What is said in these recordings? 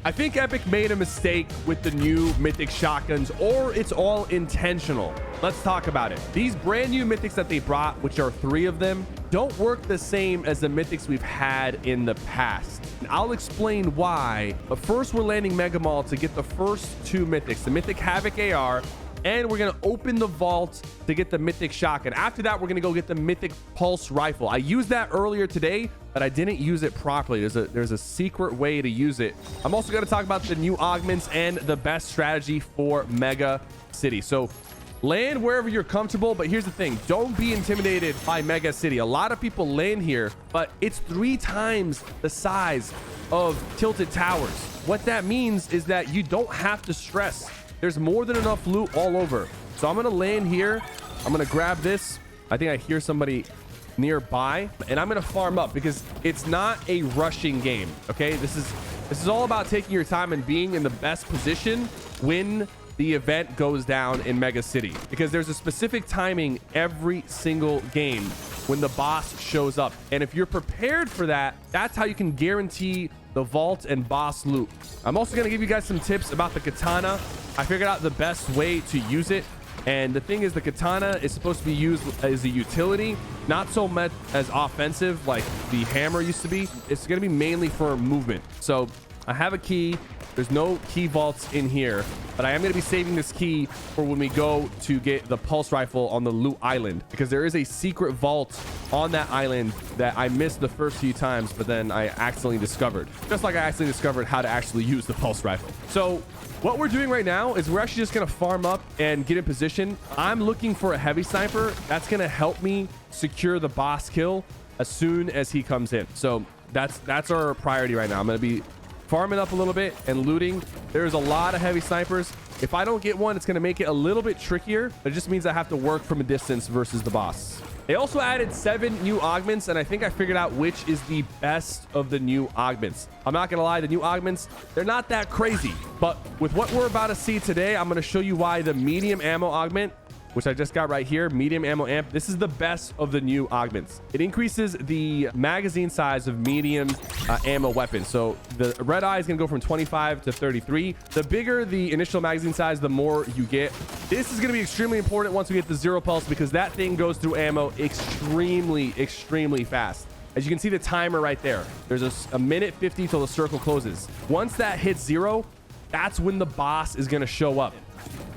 I think Epic made a mistake with the new Mythic shotguns, or it's all intentional. Let's talk about it. These brand new Mythics that they brought, which are 3 of them, don't work the same as the Mythics we've had in the past. And I'll explain why, but first we're landing Mega Mall to get the first 2 Mythics, the Mythic Havoc AR, and we're gonna open the vault to get the Mythic shotgun. After that, we're gonna go get the Mythic Pulse rifle. I used that earlier today, but I didn't use it properly. There's a secret way to use it. I'm also gonna talk about the new augments and the best strategy for Mega City. So land wherever you're comfortable, but here's the thing. Don't be intimidated by Mega City. A lot of people land here, but it's 3 times the size of Tilted Towers. What that means is that you don't have to stress. There's more than enough loot all over. So I'm gonna land here. I'm gonna grab this. I think I hear somebody nearby, and I'm gonna farm up because it's not a rushing game. Okay, this is all about taking your time and being in the best position when the event goes down in Mega City, because there's a specific timing every single game when the boss shows up, and if you're prepared for that, that's how you can guarantee the vault and boss loot. I'm also going to give you guys some tips about the katana. I figured out the best way to use it, and the thing is, the katana is supposed to be used as a utility, not so much as offensive like the hammer used to be. It's going to be mainly for movement. So I have a key. There's no key vaults in here, but I am going to be saving this key for when we go to get the pulse rifle on the loot island, because there is a secret vault on that island that I missed the first few times, but then I accidentally discovered, just like I accidentally discovered how to actually use the pulse rifle. So what we're doing right now is we're actually just going to farm up and get in position. I'm looking for a heavy sniper that's going to help me secure the boss kill as soon as he comes in. So that's our priority right now. I'm going to be farming up a little bit and looting. There's a lot of heavy snipers. If I don't get one, it's going to make it a little bit trickier, but it just means I have to work from a distance versus the boss. They also added 7 new augments, and I think I figured out which is the best of the new augments. I'm not gonna lie, the new augments, they're not that crazy, but with what we're about to see today, I'm gonna show you why the medium ammo augment, which I just got right here, medium ammo amp, this is the best of the new augments. It increases the magazine size of medium ammo weapons. So the red eye is gonna go from 25 to 33. The bigger the initial magazine size, the more you get. This is gonna be extremely important once we get the zero pulse, because that thing goes through ammo extremely fast. As you can see the timer right there, there's a minute 50 till the circle closes. Once that hits 0, that's when the boss is gonna show up.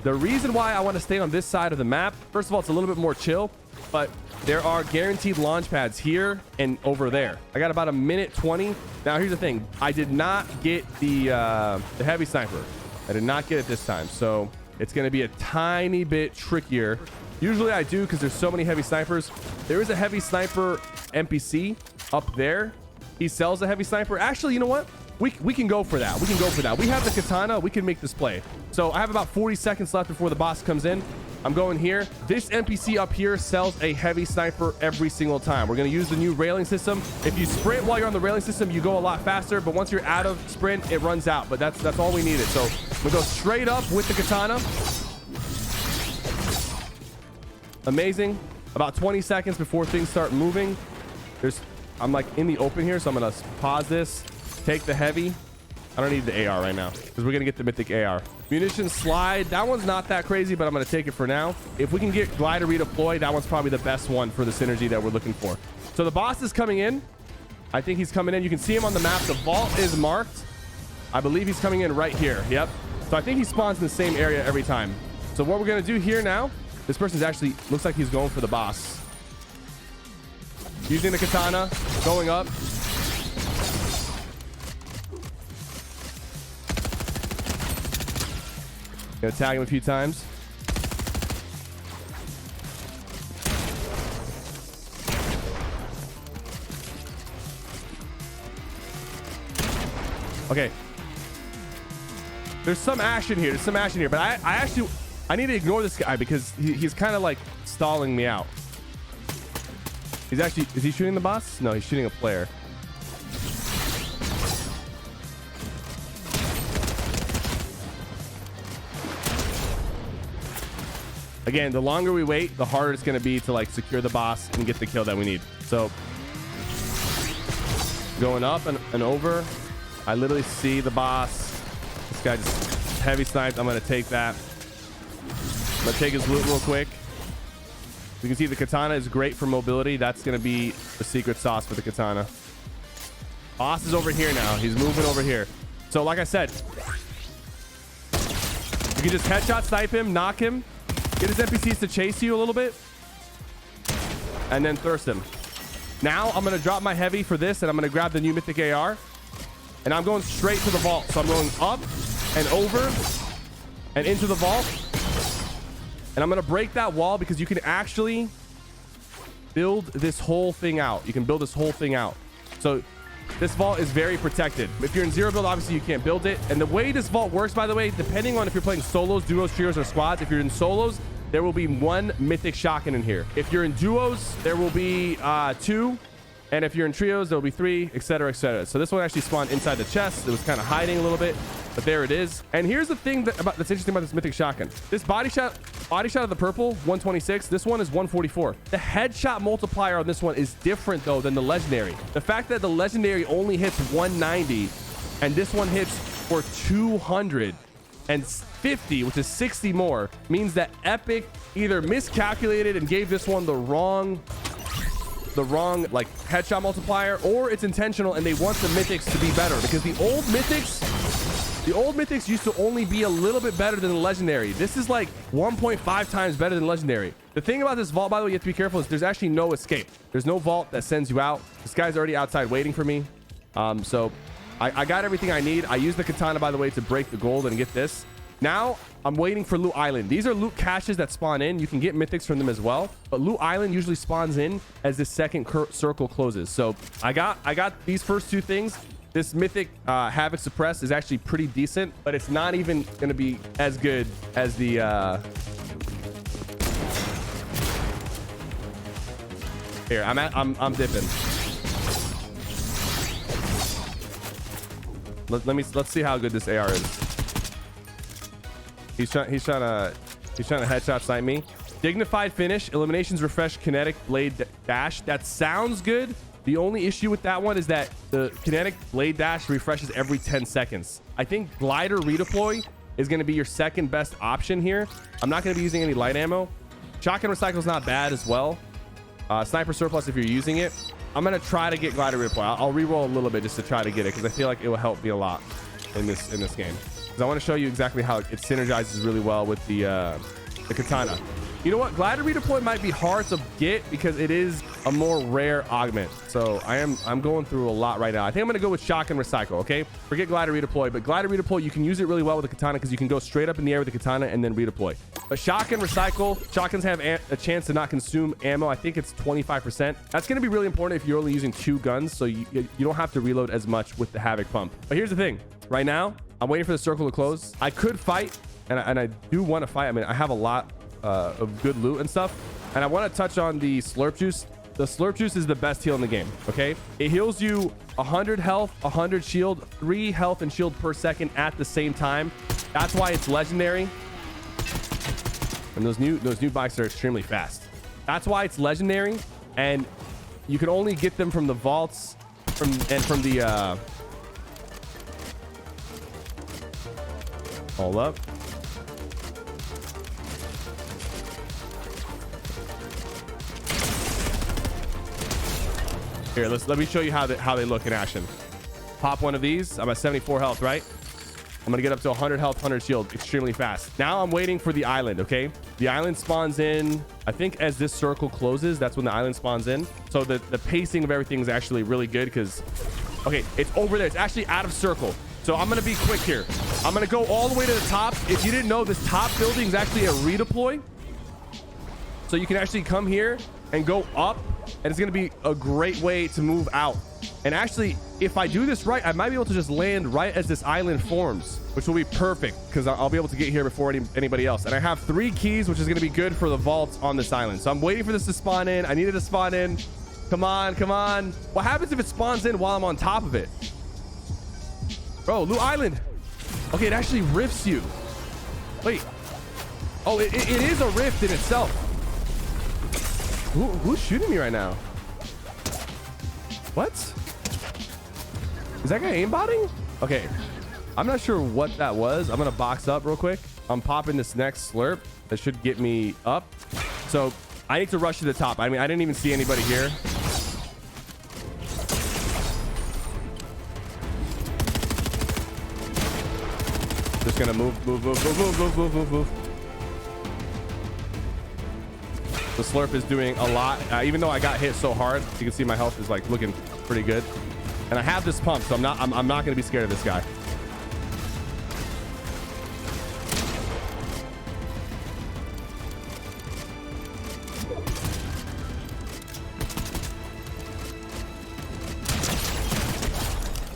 The reason why I want to stay on this side of the map, first of all, it's a little bit more chill, but there are guaranteed launch pads here and over there. I got about a minute 20. Now, here's the thing. I did not get the heavy sniper. I did not get it this time, so it's going to be a tiny bit trickier. Usually I do, because there's so many heavy snipers. There is a heavy sniper NPC up there. He sells a heavy sniper. Actually, you know what? We can go for that. We can go for that. We have the katana. We can make this play. So I have about 40 seconds left before the boss comes in. I'm going here. This NPC up here sells a heavy sniper every single time. We're going to use the new railing system. If you sprint while you're on the railing system, you go a lot faster. But once you're out of sprint, it runs out. But that's all we needed. So we'll go straight up with the katana. Amazing. About 20 seconds before things start moving. I'm like in the open here, so I'm going to pause this. Take the heavy. I don't need the AR right now, because we're gonna get the mythic AR. Munition slide, that one's not that crazy, but I'm gonna take it for now. If we can get glider redeploy, that one's probably the best one for the synergy that we're looking for. So the boss is coming in. I think he's coming in. You can see him on the map. The vault is marked. I believe he's coming in right here. Yep. So I think he spawns in the same area every time. So what we're gonna do here now, this person's actually looks like he's going for the boss. Using the katana, going up. Gonna tag him a few times. Okay. There's some action here. But I need to ignore this guy because he's kind of like stalling me out. Is he shooting the boss? No, he's shooting a player. Again, the longer we wait, the harder it's going to be to like secure the boss and get the kill that we need. So going up and over, I literally see the boss This guy just heavy sniped. I'm gonna take that. I'm gonna take his loot real quick. You can see the katana is great for mobility. That's gonna be the secret sauce for the katana. Boss is over here now. He's moving over here. So like I said, you can just headshot snipe him, knock him, get his NPCs to chase you a little bit, and then thirst him. Now I'm gonna drop my heavy for this, and I'm gonna grab the new mythic AR, and I'm going straight to the vault. So I'm going up and over and into the vault, and I'm gonna break that wall because you can actually build this whole thing out. You can build this whole thing out. So this vault is very protected. If you're in zero build, obviously you can't build it. And the way this vault works, by the way, depending on if you're playing solos, duos, trios, or squads, if you're in solos, there will be 1 mythic shotgun in here. If you're in duos, there will be 2. And if you're in trios, there will be 3, etc., etc. So this one actually spawned inside the chest. It was kind of hiding a little bit, but there it is. And here's the thing that's interesting about this mythic shotgun. This body shot of the purple, 126. This one is 144. The headshot multiplier on this one is different though than the legendary. The fact that the legendary only hits 190 and this one hits for 250, which is 60 more, means that Epic either miscalculated and gave this one the wrong like headshot multiplier, or it's intentional and they want the mythics to be better, because the old mythics used to only be a little bit better than the legendary. This is like 1.5 times better than legendary. The thing about this vault, by the way, you have to be careful, is there's actually no escape. There's no vault that sends you out. This guy's already outside waiting for me. So I got everything I need. I used the katana, by the way, to break the gold and get this. Now I'm waiting for Loot Island. These are loot caches that spawn in. You can get mythics from them as well, but Loot Island usually spawns in as this second circle closes. So I got these first 2 things. This mythic Havoc Suppress is actually pretty decent, but it's not even going to be as good as the here. I'm dipping. Let's see how good this AR is. He's trying to headshot snipe me. Dignified finish, eliminations, refresh, kinetic blade dash. That sounds good. The only issue with that one is that the kinetic blade dash refreshes every 10 seconds. I think glider redeploy is going to be your second best option here. I'm not going to be using any light ammo. Shotgun recycle is not bad as well. Sniper surplus if you're using it. I'm going to try to get glider redeploy. I'll reroll a little bit just to try to get it, because I feel like it will help me a lot in this game. I want to show you exactly how it synergizes really well with the katana. You know what? Glider redeploy might be hard to get because it is a more rare augment. So I'm going through a lot right now. I think I'm going to go with shotgun recycle. Okay, forget glider redeploy, but glider redeploy, you can use it really well with the katana because you can go straight up in the air with the katana and then redeploy. But shotgun recycle, shotguns have a chance to not consume ammo. I think it's 25%. That's going to be really important if you're only using 2 guns, so you don't have to reload as much with the Havoc pump. But here's the thing. Right now, I'm waiting for the circle to close. I could fight, and I do want to fight. I mean, I have a lot of good loot and stuff, and I want to touch on the slurp juice. The slurp juice is the best heal in the game. Okay, it heals you 100 health, 100 shield, 3 health and shield per second at the same time. That's why it's legendary, and those new bikes are extremely fast. That's why it's legendary, and you can only get them from the vaults from the hold up. Here, let me show you how they look in action. Pop one of these. I'm at 74 health, right? I'm gonna get up to 100 health, 100 shield extremely fast. Now I'm waiting for the island. Okay, the island spawns in, I think, as this circle closes. That's when the island spawns in. So the pacing of everything is actually really good because, okay, it's over there. It's actually out of circle. So I'm going to be quick here. I'm going to go all the way to the top. If you didn't know, this top building is actually a redeploy. So you can actually come here and go up, and it's going to be a great way to move out. And actually, if I do this right, I might be able to just land right as this island forms, which will be perfect because I'll be able to get here before anybody else. And I have 3 keys, which is going to be good for the vaults on this island. So I'm waiting for this to spawn in. I need it to spawn in. Come on, come on. What happens if it spawns in while I'm on top of it? Bro, Loot Island. Okay, it actually rifts you. Wait. Oh, it is a rift in itself. Who's shooting me right now? What? Is that guy aimbotting? Okay. I'm not sure what that was. I'm gonna box up real quick. I'm popping this next slurp. That should get me up. So I need to rush to the top. I mean, I didn't even see anybody here. Just gonna move. The slurp is doing a lot. Even though I got hit so hard, you can see my health is like looking pretty good. And I have this pump, so I'm not gonna be scared of this guy.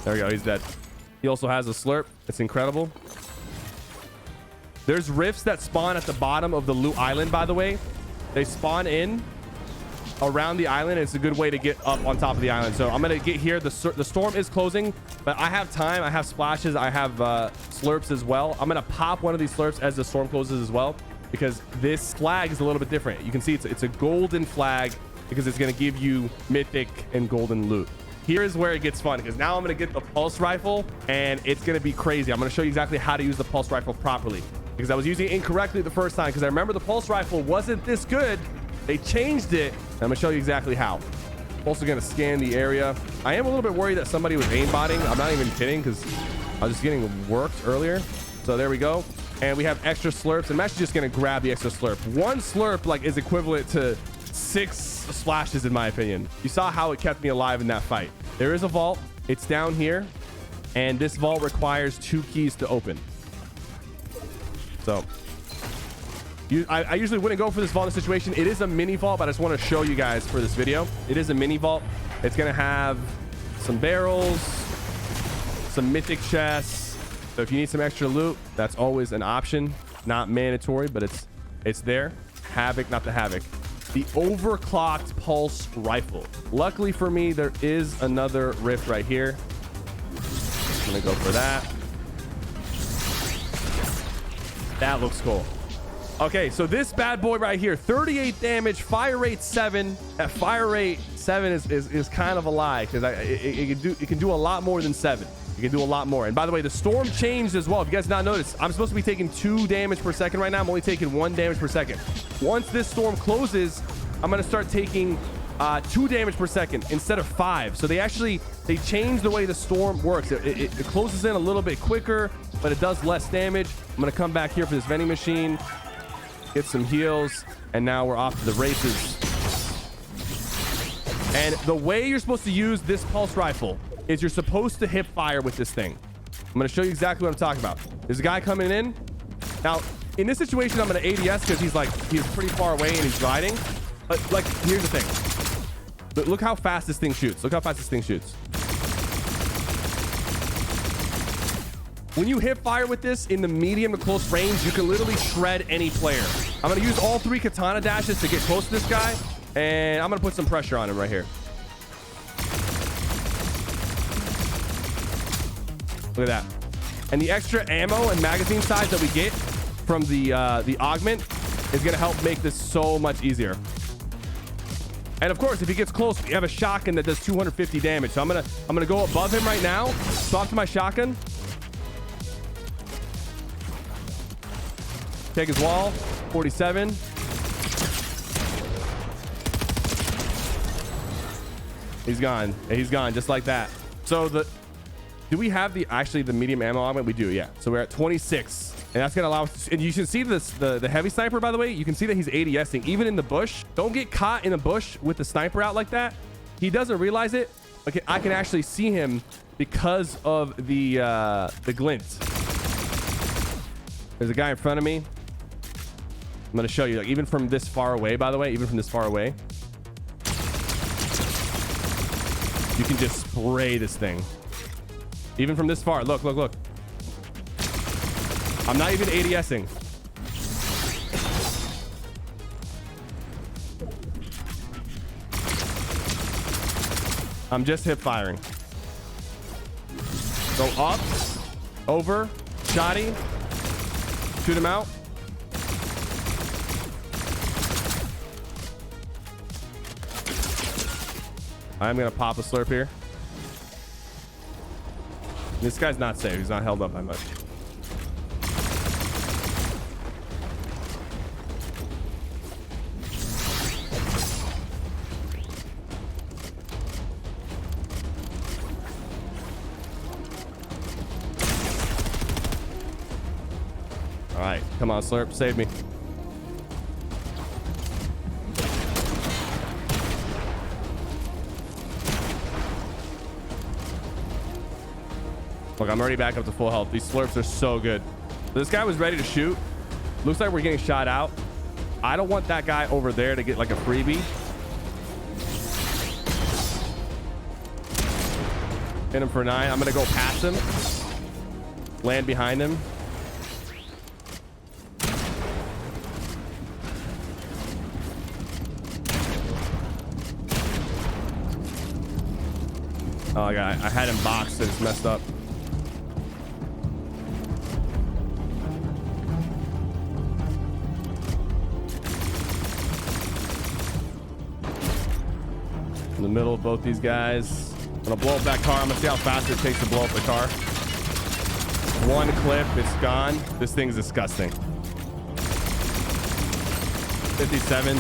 There we go, he's dead. He also has a slurp. It's incredible. There's rifts that spawn at the bottom of the loot island, by the way. They spawn in around the island. It's a good way to get up on top of the island. So I'm gonna get here. The storm is closing, but I have time. I have splashes. I have slurps as well. I'm gonna pop one of these slurps as the storm closes as well, because this flag is a little bit different. You can see it's a golden flag because it's gonna give you mythic and golden loot. Here is where it gets fun, because now I'm going to get the pulse rifle and it's going to be crazy. I'm going to show you exactly how to use the pulse rifle properly, because I was using it incorrectly the first time, because I remember the pulse rifle wasn't this good. They changed it. I'm going to show you exactly how. Also going to scan the area. I am a little bit worried that somebody was aimbotting. I'm not even kidding, because I was just getting worked earlier. So there we go. And we have extra slurps. I'm actually just going to grab the extra slurp. One slurp like is equivalent to 6 splashes in my opinion. You saw how it kept me alive in that fight. There is a vault. It's down here, and this vault requires 2 keys to open. So I usually wouldn't go for this vault in this situation. It is a mini vault, but I just want to show you guys for this video. It is a mini vault. It's gonna have some barrels, some mythic chests. So if you need some extra loot, that's always an option. Not mandatory, but it's there. Havoc, not the Havoc. The overclocked pulse rifle. Luckily for me, there is another rift right here. I'm gonna go for that. That looks cool. Okay, so this bad boy right here, 38 damage, fire rate 7. That fire rate 7 is kind of a lie, because it can do a lot more than 7. You can do a lot more. And by the way, the storm changed as well. If you guys not noticed, I'm supposed to be taking 2 damage per second right now. I'm only taking 1 damage per second. Once this storm closes, I'm going to start taking 2 damage per second instead of 5. So they changed the way the storm works. It closes in a little bit quicker, but it does less damage. I'm going to come back here for this vending machine, get some heals, and now we're off to the races. And the way you're supposed to use this pulse rifle is you're supposed to hip fire with this thing. I'm going to show you exactly what I'm talking about. There's a guy coming in. Now, in this situation, I'm going to ADS because he's pretty far away and he's riding. But like, here's the thing. But look how fast this thing shoots. Look how fast this thing shoots. When you hip fire with this in the medium to close range, you can literally shred any player. I'm going to use all 3 katana dashes to get close to this guy, and I'm going to put some pressure on him right here. Look at that. And the extra ammo and magazine size that we get from the augment is going to help make this so much easier. And of course, if he gets close, we have a shotgun that does 250 damage. So I'm gonna go above him right now, swap to my shotgun, take his wall. 47. He's gone. He's gone just like that. So do we have the medium ammo augment? We do, yeah. So we're at 26, and that's gonna allow us to, and you can see this the heavy sniper, by the way. You can see that he's ADSing even in the bush. Don't get caught in the bush with the sniper out like that. He doesn't realize it. Okay, I can actually see him because of the glint. There's a guy in front of me. I'm gonna show you, like, even from this far away, by the way, even from this far away, you can just spray this thing. Even from this far. Look, look, look. I'm not even ADSing. I'm just hip firing. Go up, over, shoddy, shoot him out. I'm gonna pop a slurp here. This guy's not safe. He's not held up by much. All right, come on, Slurp, save me. Look, I'm already back up to full health. These Slurps are so good. This guy was ready to shoot. Looks like we're getting shot out. I don't want that guy over there to get like a freebie. Hit him for 9. I'm gonna go past him. Land behind him. Oh, I had him boxed and it's messed up. In the middle of both these guys. I'm gonna blow up that car. I'm gonna see how fast it takes to blow up the car. One clip, it's gone. This thing's disgusting. 57.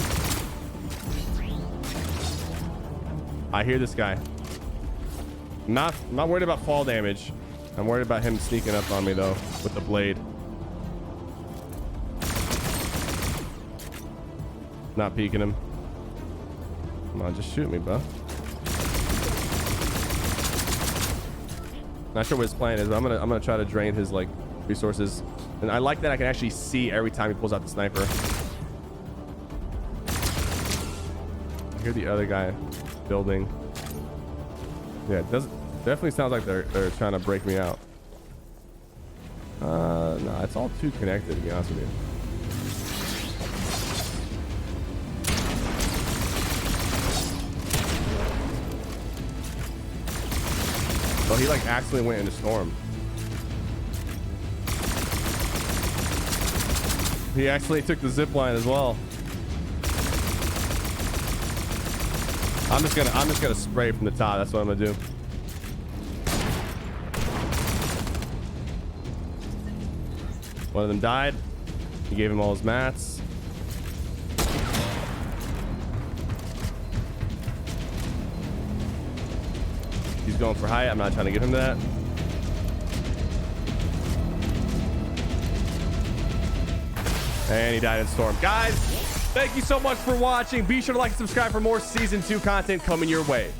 I hear this guy. I'm not worried about fall damage. I'm worried about him sneaking up on me though with the blade. Not peeking him. Come on, just shoot me, bro. Not sure what his plan is, but I'm gonna try to drain his like resources. And I like that I can actually see every time he pulls out the sniper. I hear the other guy building. Yeah, it definitely sounds like they're trying to break me out. No, it's all too connected to be honest with you. Oh, he like accidentally went into storm. He actually took the zip line as well. I'm just gonna spray from the top. That's what I'm gonna do. One of them died. He gave him all his mats. He's going for height. I'm not trying to give him that. And he died in storm. Guys, thank you so much for watching. Be sure to like and subscribe for more season 2 content coming your way.